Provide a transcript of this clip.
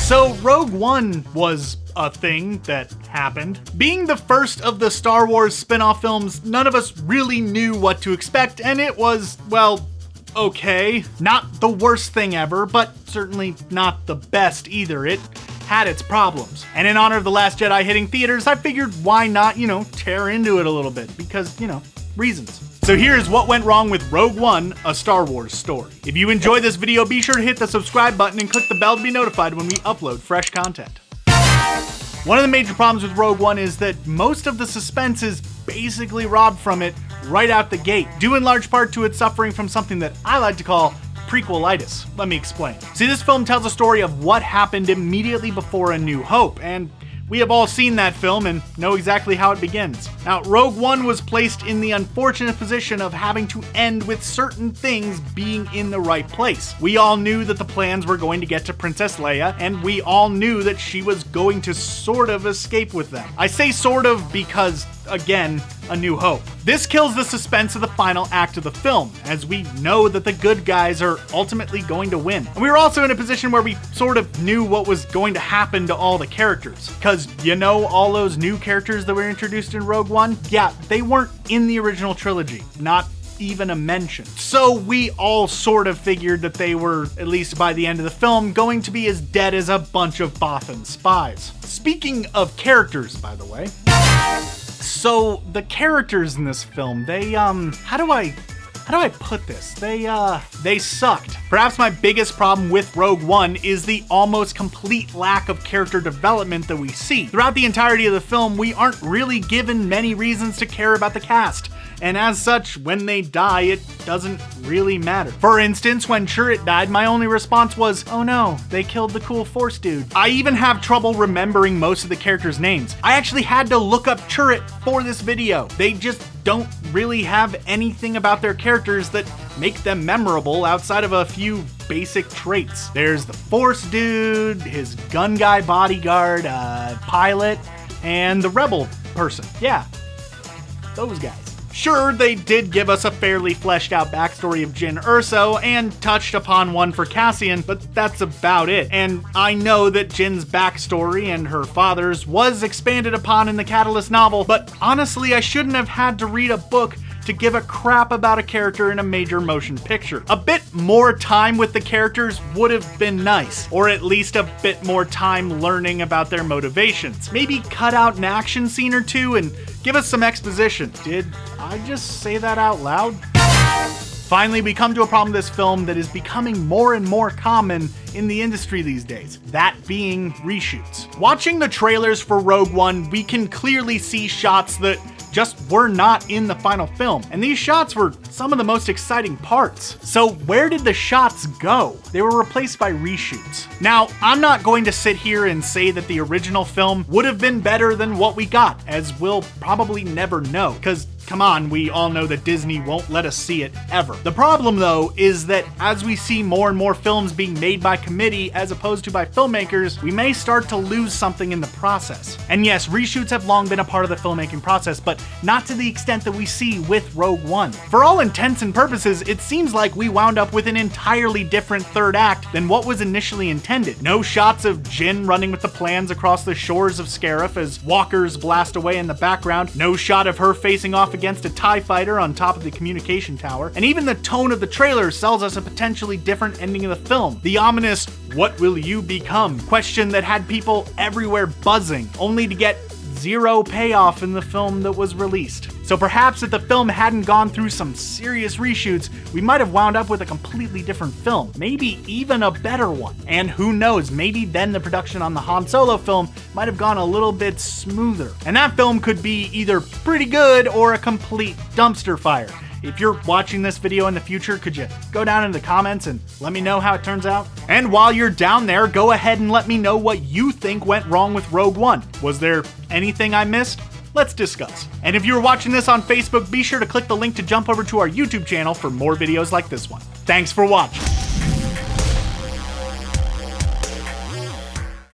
So Rogue One was a thing that happened. Being the first of the Star Wars spin-off films, none of us really knew what to expect, and it was, well, okay. Not the worst thing ever, but certainly not the best either. It had its problems. And in honor of The Last Jedi hitting theaters, I figured why not, tear into it a little bit, because, reasons. So here's what went wrong with Rogue One, a Star Wars story. If you enjoyed this video, be sure to hit the subscribe button and click the bell to be notified when we upload fresh content. One of the major problems with Rogue One is that most of the suspense is basically robbed from it right out the gate, due in large part to it suffering from something that I like to call prequelitis. Let me explain. See, this film tells a story of what happened immediately before A New Hope, and we have all seen that film and know exactly how it begins. Now, Rogue One was placed in the unfortunate position of having to end with certain things being in the right place. We all knew that the plans were going to get to Princess Leia, and we all knew that she was going to sort of escape with them. I say sort of because, again, A New Hope. This kills the suspense of the final act of the film, as we know that the good guys are ultimately going to win. And we were also in a position where we sort of knew what was going to happen to all the characters. Because, all those new characters that were introduced in Rogue One? Yeah, they weren't in the original trilogy. Not even a mention. So we all sort of figured that they were, at least by the end of the film, going to be as dead as a bunch of Bothan spies. Speaking of characters, by the way, so the characters in this film, they, how do I put this? They sucked. Perhaps my biggest problem with Rogue One is the almost complete lack of character development that we see. Throughout the entirety of the film, we aren't really given many reasons to care about the cast. And as such, when they die, it doesn't really matter. For instance, when Chirrut died, my only response was, oh no, they killed the cool Force dude. I even have trouble remembering most of the characters' names. I actually had to look up Chirrut for this video. They just don't really have anything about their characters that make them memorable outside of a few basic traits. There's the Force dude, his gun guy bodyguard, pilot, and the rebel person. Yeah, those guys. Sure, they did give us a fairly fleshed out backstory of Jyn Erso and touched upon one for Cassian, but that's about it. And I know that Jyn's backstory and her father's was expanded upon in the Catalyst novel, but honestly, I shouldn't have had to read a book to give a crap about a character in a major motion picture. A bit more time with the characters would have been nice, or at least a bit more time learning about their motivations. Maybe cut out an action scene or two and give us some exposition. Did I just say that out loud? Finally, we come to a problem with this film that is becoming more and more common in the industry these days, that being reshoots. Watching the trailers for Rogue One, we can clearly see shots that just were not in the final film. And these shots were some of the most exciting parts. So where did the shots go? They were replaced by reshoots. Now, I'm not going to sit here and say that the original film would have been better than what we got, as we'll probably never know, because come on, we all know that Disney won't let us see it ever. The problem though is that as we see more and more films being made by committee as opposed to by filmmakers, we may start to lose something in the process. And yes, reshoots have long been a part of the filmmaking process, but not to the extent that we see with Rogue One. For all intents and purposes, it seems like we wound up with an entirely different third act than what was initially intended. No shots of Jyn running with the plans across the shores of Scarif as walkers blast away in the background. No shot of her facing off against a TIE fighter on top of the communication tower. And even the tone of the trailer sells us a potentially different ending of the film. The ominous, "What will you become?" question that had people everywhere buzzing, only to get zero payoff in the film that was released. So perhaps if the film hadn't gone through some serious reshoots, we might have wound up with a completely different film, maybe even a better one. And who knows, maybe then the production on the Han Solo film might have gone a little bit smoother. And that film could be either pretty good or a complete dumpster fire. If you're watching this video in the future, could you go down in the comments and let me know how it turns out? And while you're down there, go ahead and let me know what you think went wrong with Rogue One. Was there anything I missed? Let's discuss. And if you're watching this on Facebook, be sure to click the link to jump over to our YouTube channel for more videos like this one. Thanks for watching.